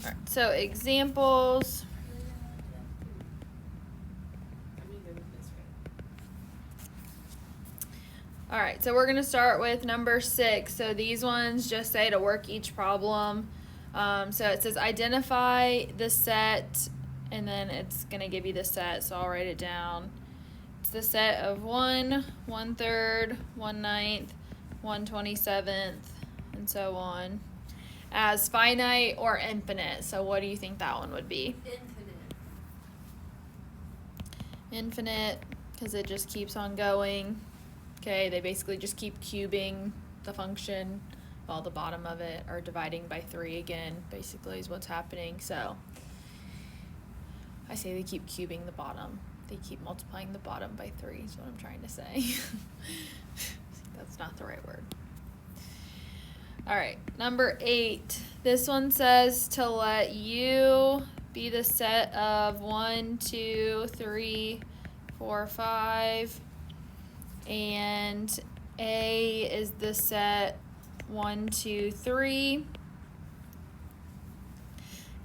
All right, so examples. All right, so we're going to start with number 6. So these ones just say to work each problem. So it says identify the set, and then it's going to give you the set, so I'll write it down. It's the set of 1, 1/3, 1/9, 1/27, and so on, as finite or infinite. So what do you think that one would be? Infinite, because it just keeps on going. Okay, they basically just keep cubing the function, while the bottom of it, or dividing by 3 again, basically is what's happening. So I say they keep cubing the bottom. They keep multiplying the bottom by 3 is what I'm trying to say. That's not the right word. All right, number 8. This one says to let U be the set of 1, 2, 3, 4, 5, and A is the set 1, 2, 3,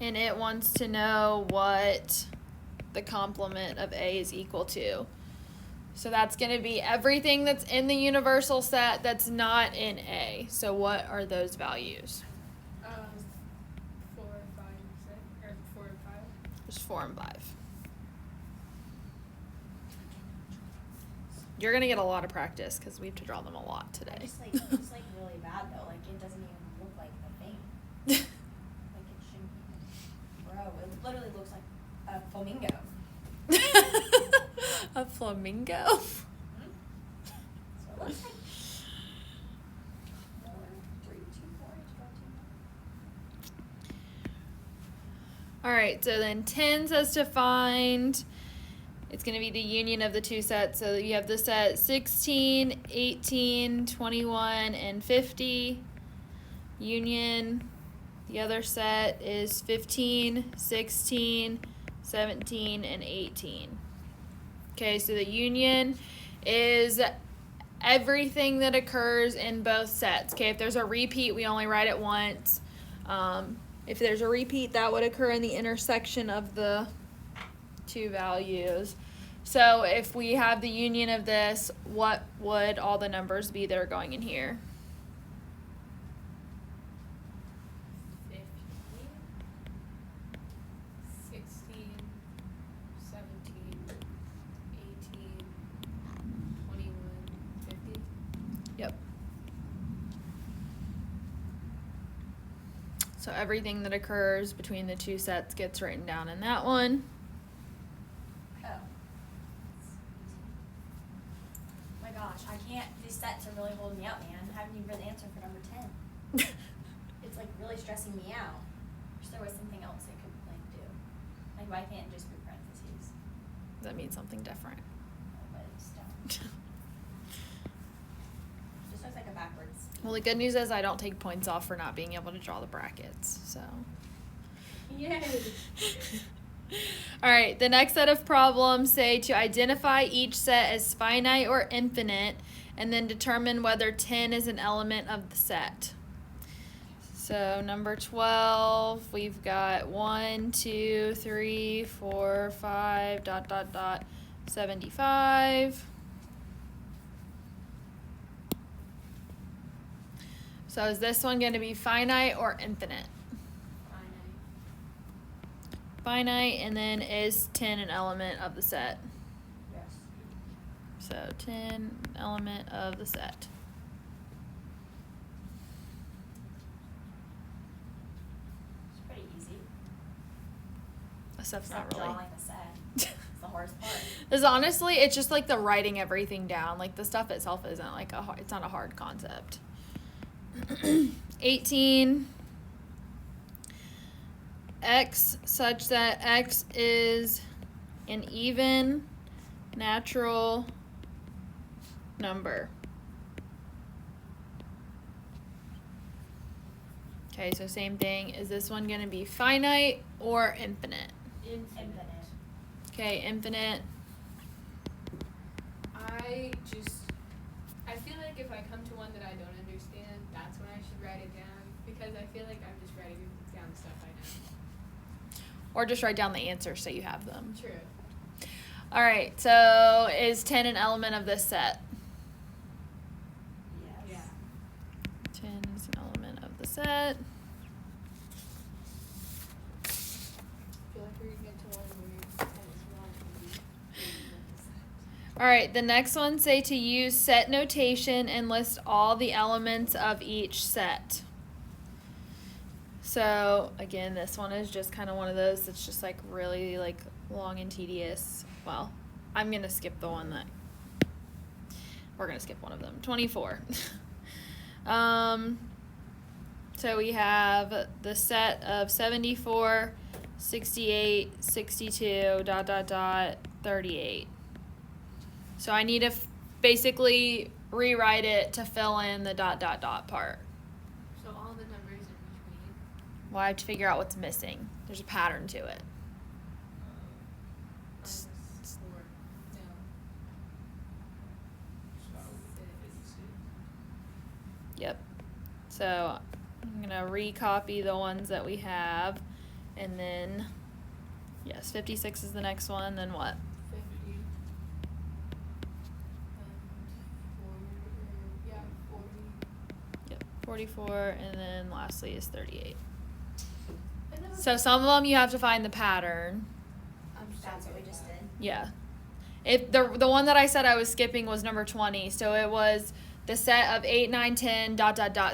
and it wants to know what the complement of A is equal to. So that's going to be everything that's in the universal set that's not in A. So what are those values? 4, 5, 6, or 4 and 5. There's 4 and 5. You're going to get a lot of practice because we have to draw them a lot today. It's like really bad though. Like it doesn't even look like the thing. Like it shouldn't even. Bro, it literally looks like a flamingo. A flamingo? Mm-hmm. So it looks like 4, 3, 2, 4, 2. All right, so then 10 says to find, it's going to be the union of the two sets. So you have the set 16, 18, 21, and 50. Union, the other set is 15, 16, 17, and 18. Okay, so the union is everything that occurs in both sets. Okay, if there's a repeat, we only write it once. If there's a repeat, that would occur in the intersection of the two values. So if we have the union of this, what would all the numbers be that are going in here? 15, 16, 17, 18, 21, 50. Yep. So everything that occurs between the two sets gets written down in that one. Oh. My gosh, I can't. These sets are really holding me up, man. I haven't even read the answer for number 10. It's like really stressing me out. Wish there was something else I could like do. Like why can't it just be parentheses? That means something different. But it's still. Just looks like a backwards. Well, the good news is I don't take points off for not being able to draw the brackets, so. Yay! All right, the next set of problems say to identify each set as finite or infinite, and then determine whether 10 is an element of the set. So number 12, we've got 1, 2, 3, 4, 5, ... 75. So is this one going to be finite or infinite? Finite, and then is 10 an element of the set? Yes. So 10 element of the set. It's pretty easy. That stuff's not Except really. drawing the set. It's the hardest part. Because honestly, it's just like the writing everything down. Like the stuff itself isn't like it's not a hard concept. 18. X such that X is an even natural number. Okay, so same thing. Is this one going to be finite or infinite? Infinite. Okay, infinite. I feel like if I come to one that I don't understand, that's when I should write it down, because I feel like I'm just writing down stuff I know. Or just write down the answers so you have them. True. All right, so is 10 an element of this set? Yes. Yeah. 10 is an element of the set. I feel like we're gonna get to one where it's wrong. All right, the next one say to use set notation and list all the elements of each set. So again, this one is just kind of one of those that's just like really like long and tedious. Well, I'm gonna skip the one that we're gonna skip one of them. 24. So we have the set of 74, 68, 62, ... 38. So I need to basically rewrite it to fill in the ... part. So all the numbers in between. Well, I have to figure out what's missing. There's a pattern to it. Minus 4. No. Yep. So I'm gonna recopy the ones that we have, and then yes, 56 is the next one. Then what? 50. And 40. 40. Yep, 44, and then lastly is 38. And then So some of them you have to find the pattern. That's what we just did. Yeah. If the one that I said I was skipping was number 20, so it was the set of 8, 9, 10, ...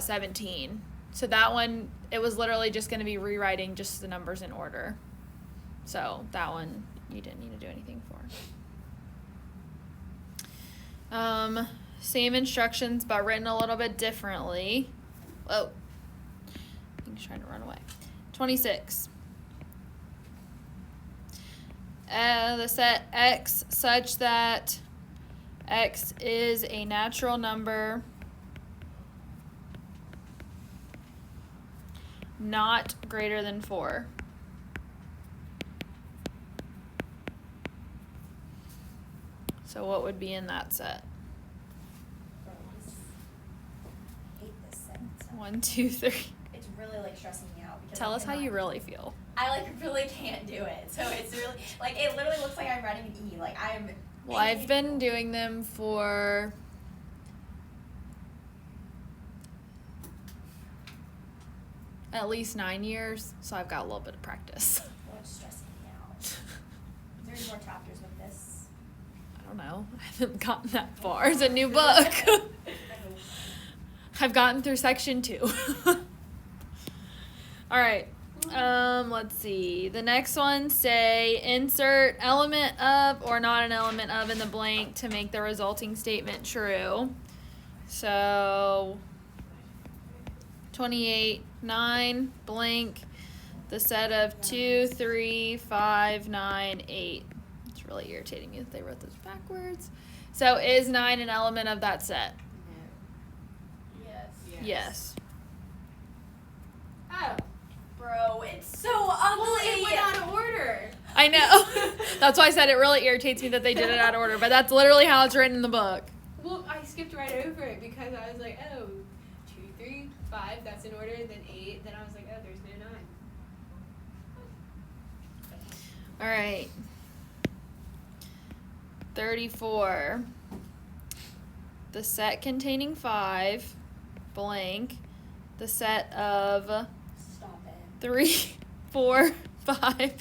17. So that one, it was literally just going to be rewriting just the numbers in order. So that one you didn't need to do anything for. Same instructions, but written a little bit differently. Whoa. I think he's trying to run away. 26. The set x such that x is a natural number not greater than 4. So what would be in that set? Hate this set. 1, 2, 3. It's really like stressing me out because Tell I us how cannot- you really feel. I like really can't do it. So it's really like it literally looks like I'm writing an E. Like I'm. Well, I've been doing them for at least 9 years, so I've got a little bit of practice. Well, it's stressing me out. Is there any more chapters with this? I don't know. I haven't gotten that far. It's a new book. I've gotten through section 2. All right. Let's see. The next one say insert element of or not an element of in the blank to make the resulting statement true. So 28, 9, blank, the set of 2, 3, 5, 9, 8. It's really irritating me that they wrote those backwards. So is 9 an element of that set? Yes. Yes. Oh. Bro, it's so ugly. Well, it went out of order. I know. That's why I said it really irritates me that they did it out of order, but that's literally how it's written in the book. Well, I skipped right over it because I was like, oh, 2, 3, 5, that's in order, then 8, then I was like, oh, there's no 9. All right. 34. The set containing 5, blank, the set of Stop it. 3, 4, 5,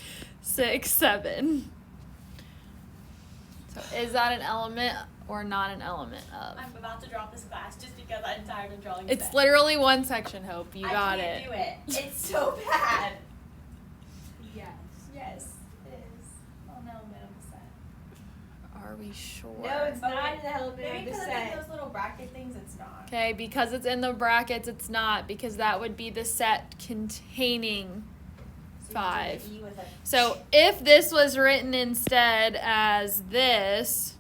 6, 7. So is that an element or not an element of? I'm about to drop this class just because I'm tired of drawing. It's set. literally one section, Hope. You got I it. can't do it. It's so bad. Yes. Yes, it is an element of the set. Are we sure? No, it's not an element Maybe of the because it's in set. those little bracket things, it's not. Okay, because it's in the brackets, it's not, because that would be the set containing So you do 5. the E with a So if this was written instead as this,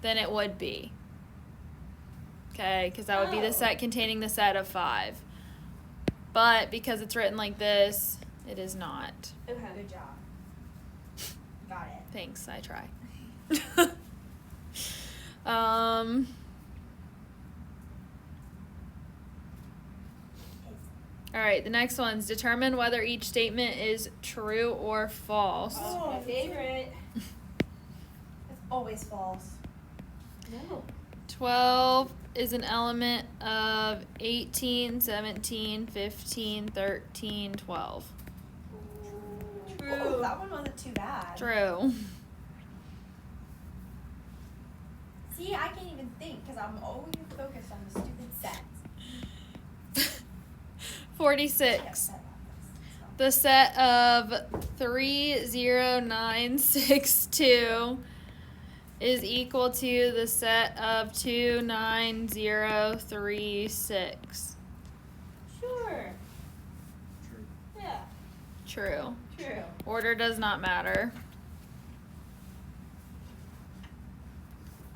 then it would be. Okay, because that would be the Oh. set containing the set of 5. But because it's written like this, it is not. Okay. Good job. Got it. Thanks, I try. All right, the next one's determine whether each statement is true or false. Oh, my favorite. It's always false. No. 12 is an element of 18, 17, 15, 13, 12. True. Oh, that one wasn't too bad. True. See, I can't even think because I'm always focused on the stupid sets. 46. The set of 30962 is equal to the set of 29036. Sure. Yeah. True. True. Order does not matter.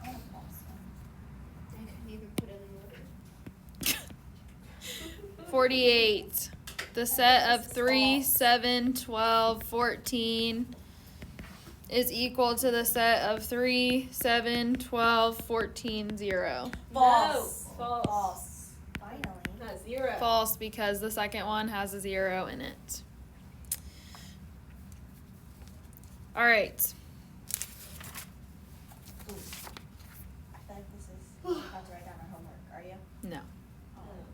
I want a false one. I couldn't even put any order. 48. The set of 3, 7, 12, 14 is equal to the set of 3, 7, 12, 14, 0. False. No. False. False. Finally. Not 0. False because the second one has a 0 in it. All right. Ooh. I feel like this is. I'm about to write down my homework. Are you? No.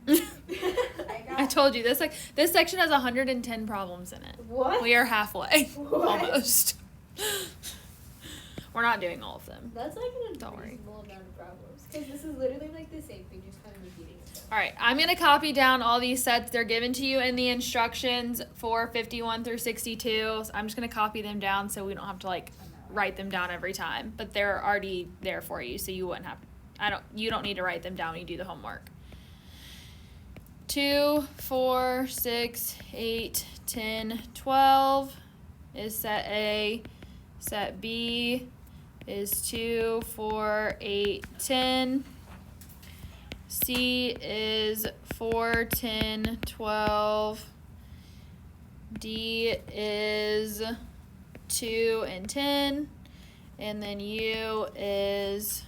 I got. I told you this this section has 110 problems in it. What? We are halfway. What? Almost. We're not doing all of them. That's like an Don't worry. unreasonable amount of problems. Because this is literally like the same thing, just kind of repeating itself. All right, I'm going to copy down all these sets. They're given to you in the instructions for 51 through 62. So I'm just going to copy them down so we don't have to like write them down every time. But they're already there for you, so you wouldn't have you don't need to write them down when you do the homework. 2, 4, 6, 8, 10, 12 is set A. Set B is 2, 4, 8, 10. C is 4, 10, 12. D is 2 and 10. And then U is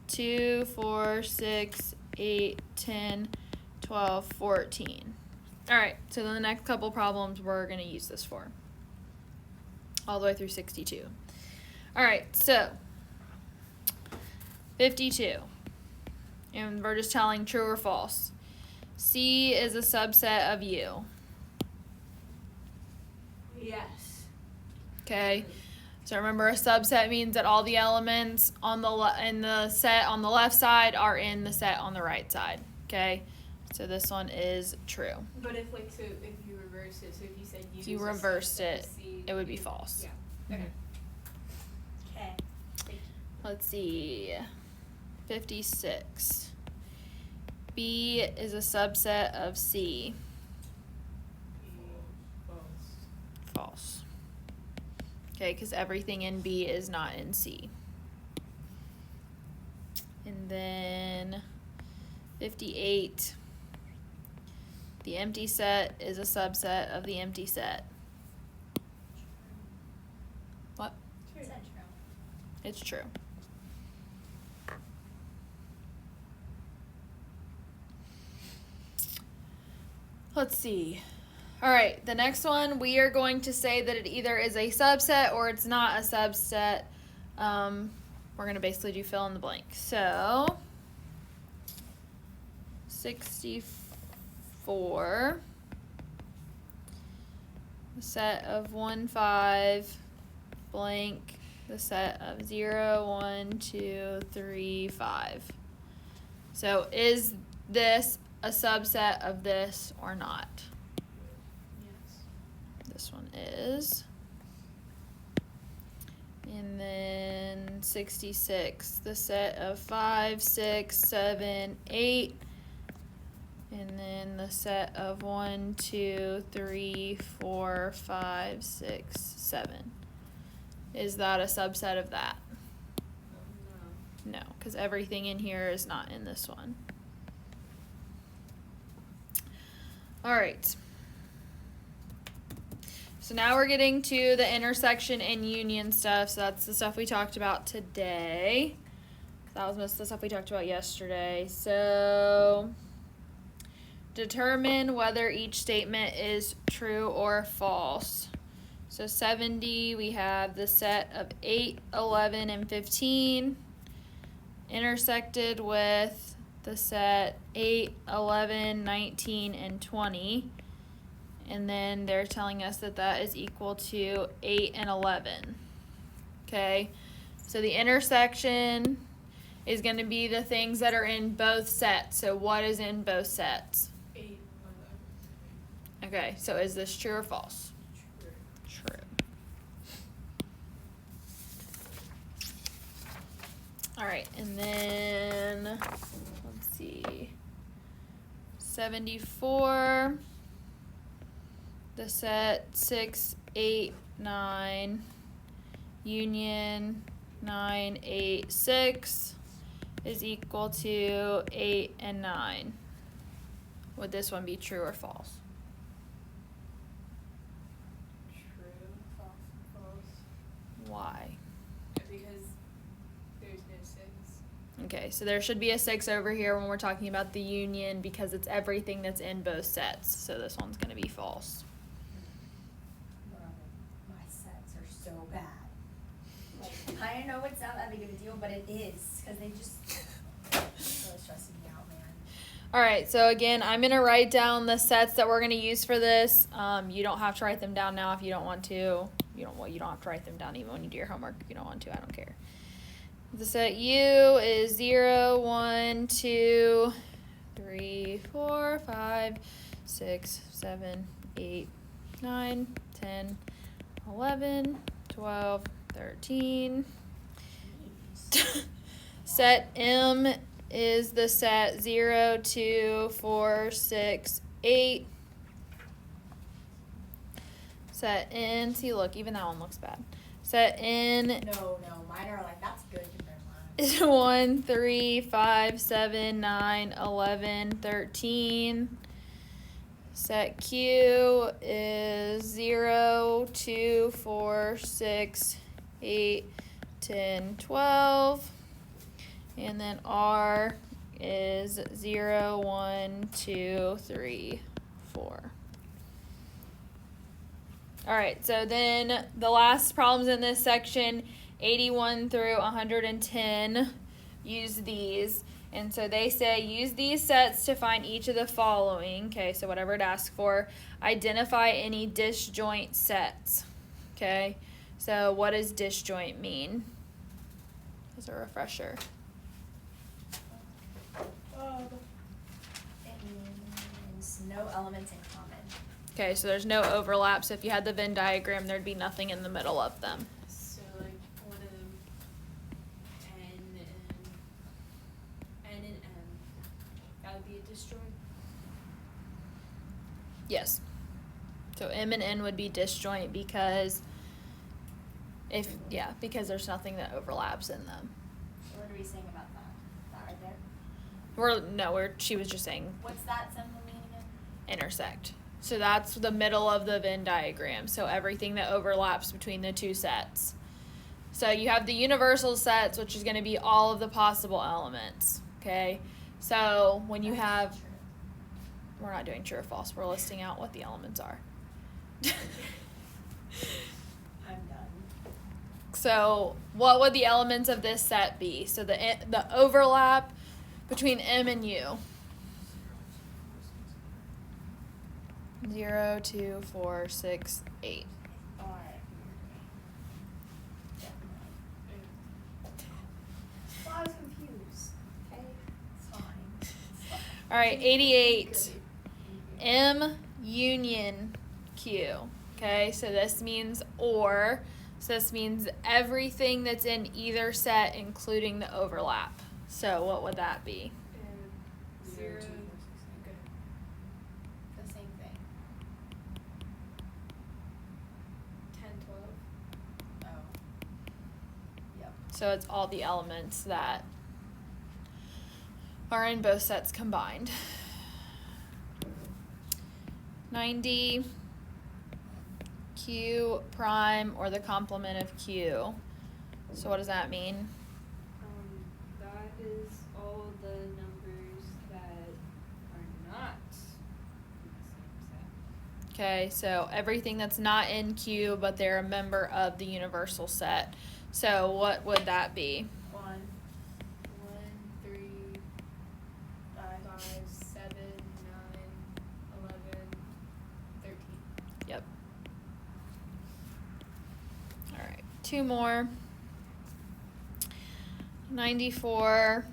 2, 4, 6, 8, 10, 12, 14. All right, so then the next couple problems we're going to use this for. All the way through 62. All right, so 52. And we're just telling true or false. C is a subset of U. Yes. Okay. So remember, a subset means that all the elements on in the set on the left side are in the set on the right side. Okay. So this one is true. But if like, so if you reverse it, so if you said U If you is a reversed subset of it, C, it would be false. Yeah. Okay. Okay. Let's see. 56. B is a subset of C. False. Okay, because everything in B is not in C. And then 58. The empty set is a subset of the empty set. What? Is that true? It's true. Let's see. All right, the next one, we are going to say that it either is a subset or it's not a subset. We're going to basically do fill in the blank. So, 64, the set of 1, 5, blank, the set of 0, 1, 2, 3, 5. So, is this a subset of this or not? Yes. This one is. And then 66, the set of 5, 6, 7, 8. And then the set of 1, 2, 3, 4, 5, 6, 7. Is that a subset of that? No. No, because everything in here is not in this one. All right. So now we're getting to the intersection and union stuff. So that's the stuff we talked about today. That was most of the stuff we talked about yesterday. So Determine whether each statement is true or false. So 70, we have the set of 8, 11, and 15 intersected with the set 8, 11, 19, and 20. And then they're telling us that that is equal to 8 and 11. Okay, so the intersection is going to be the things that are in both sets. So what is in both sets? 8, 11. Okay, so is this true or false? True. True. All right, and then let's see. 74. The set 6, 8, 9. Union 9, 8, 6 is equal to 8 and 9. Would this one be true or false? True. False. Why? Because there's no 6. Okay, so there should be a 6 over here when we're talking about the union because it's everything that's in both sets. So this one's going to be false. My sets are so bad. Like, I know it's not that big of a deal, but it is because they just it's really stressing me out, man. All right, so again, I'm going to write down the sets that we're going to use for this. You don't have to write them down now if you don't want to. You don't have to write them down even when you do your homework if you don't want to. I don't care. The set U is 0, 1, 2, 3, 4, 5, 6, 7, 8, 9, 10, 11, 12, 13. Set M is the set 0, 2, 4, 6, 8. Set N, see look, even that one looks bad. Set N No, mine are like, that's good compared to mine. is 1, 3, 5, 7, 9, 11, 13. Set Q is 0, 2, 4, 6, 8, 10, 12. And then R is 0, 1, 2, 3, 4. All right, so then the last problems in this section, 81 through 110, use these. And so they say use these sets to find each of the following. Okay, so whatever it asks for. Identify any disjoint sets. Okay, so what does disjoint mean? As a refresher. It means no elements in common. Okay, so there's no overlap. So if you had the Venn diagram, there'd be nothing in the middle of them. So like one of them 10 and N and M. That would be a disjoint. Yes. So M and N would be disjoint because because there's nothing that overlaps in them. So what are we saying about that? That right there? She was just saying What's that symbol mean again? intersect. So that's the middle of the Venn diagram. So everything that overlaps between the two sets. So you have the universal sets, which is going to be all of the possible elements. Okay. So when you have, True. we're not doing true or false. We're listing out what the elements are. I'm done. So what would the elements of this set be? So the overlap between M and U. 0, 2, 4, 6, 8. Alright. Well, I was confused. Okay, it's fine. All right, 88. M union Q. Okay, so this means or. So this means everything that's in either set, including the overlap. So what would that be? 0. The same thing. 10, 12. Oh. Yep. So it's all the elements that are in both sets combined. 90. Q prime or the complement of Q. So what does that mean? That is all the numbers that are not Okay, so everything that's not in Q, but they're a member of the universal set. So what would that be? 1, 1, 3, 5, 5, 7, 9, 11, 13. Yep. All right, 2 more. 94.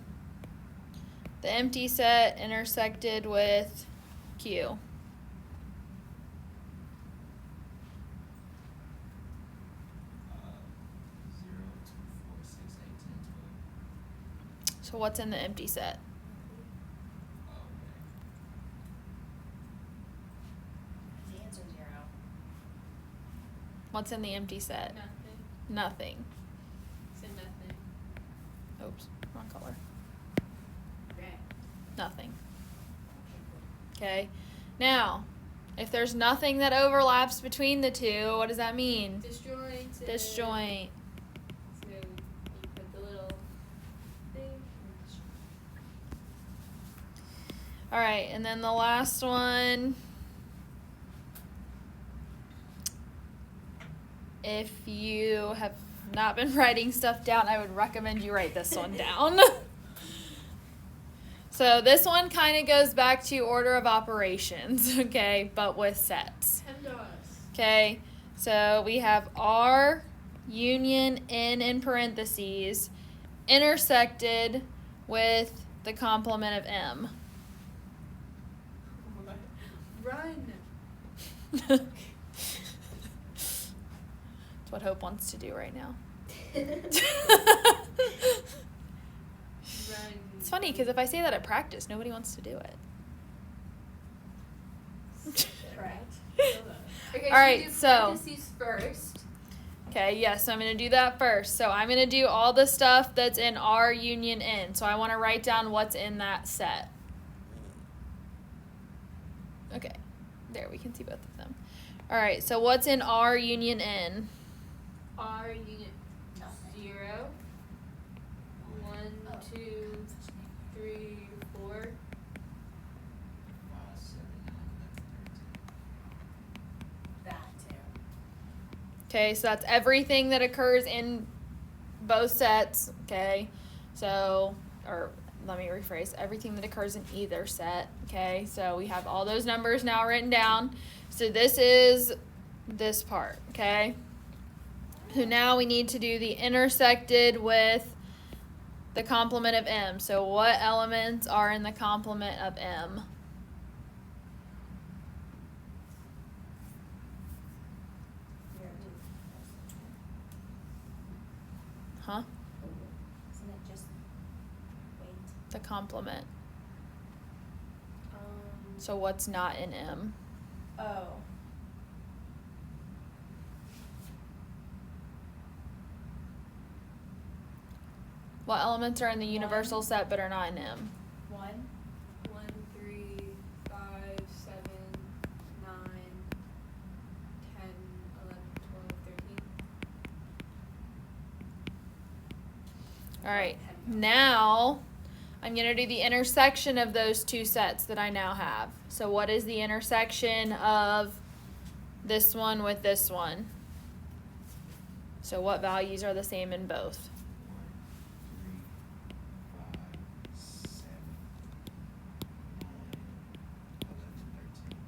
The empty set intersected with Q. So what's in the empty set? the answer 0. What's in the empty set? Nothing. Nothing. So nothing. Oops, wrong color. Okay. Nothing. Okay. Now, if there's nothing that overlaps between the two, what does that mean? Disjoint. Disjoint. So you put the little thing. All right, and then the last one. If you have not been writing stuff down, I would recommend you write this one down. So this one kind of goes back to order of operations, okay, but with sets. $10. Okay, so we have R union N in parentheses intersected with the complement of M. Run. That's what Hope wants to do right now. Run. It's funny because if I say that at practice, nobody wants to do it. Correct. Okay, All right, do so- parentheses first. Okay, yes, so I'm going to do that first. So I'm going to do all the stuff that's in R union N. So I want to write down what's in that set. Okay, there, we can see both of them. All right, so what's in R union N? R unit Nothing. 0. 1, 2, 3, 4. That too. Okay, so that's everything that occurs in both sets, okay? So, or let me rephrase, everything that occurs in either set, okay? So we have all those numbers now written down. So this is this part, okay? So now we need to do the intersected with the complement of M. So what elements are in the complement of M? Huh? Isn't it just weight? The complement. Um, So what's not in M? Oh. What elements are in the One. universal set but are not in M? 1. 1, 3, 5, 7, 9, 10, 11, 12, 13. All right, now I'm going to do the intersection of those two sets that I now have. So what is the intersection of this one with this one? So what values are the same in both? 1, 3, 5, 7, 9, 11, 13.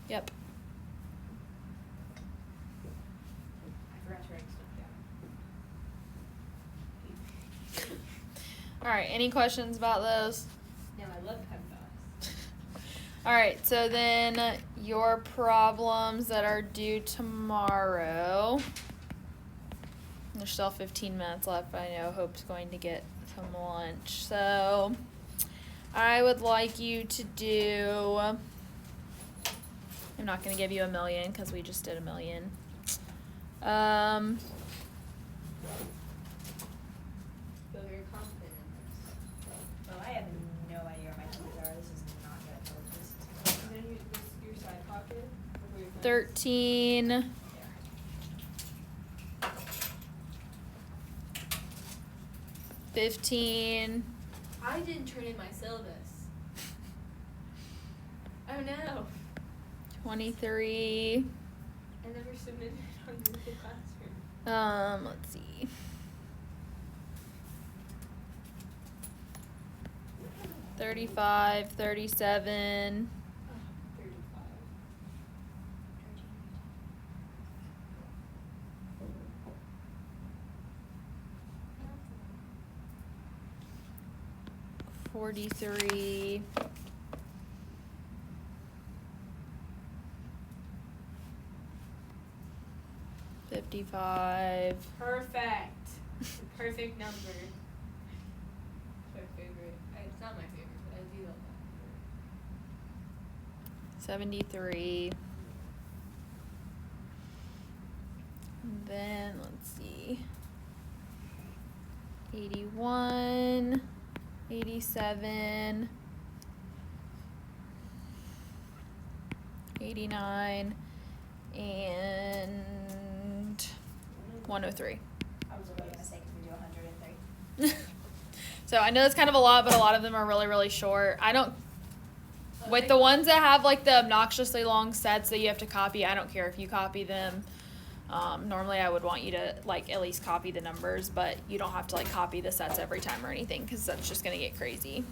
Yep. I forgot to write stuff down. All right, any questions about those? No, I love PEMDAS. All right, so then your problems that are due tomorrow. There's still 15 minutes left, but I know Hope's going to get some lunch. So I would like you to do, I'm not going to give you a million because we just did a million. Feel very confident in this. Oh, I have no idea where my keys are. This is not good. This is And then your side pocket. Or your 13, there. 15, I didn't turn in my syllabus. I Oh no. 23. I never submitted on Google Classroom. Let's see. 35, 37, 35. 43, 55, Perfect. Perfect number. My favorite. It's not my favorite, but I do love that 73. And then let's see. 81, 87, 89, and 103. I was really gonna say, can we do 103? So I know it's kind of a lot, but a lot of them are really, really short. I don't, with the ones that have like the obnoxiously long sets that you have to copy, I don't care if you copy them. Normally I would want you to like at least copy the numbers, but you don't have to like copy the sets every time or anything because that's just going to get crazy.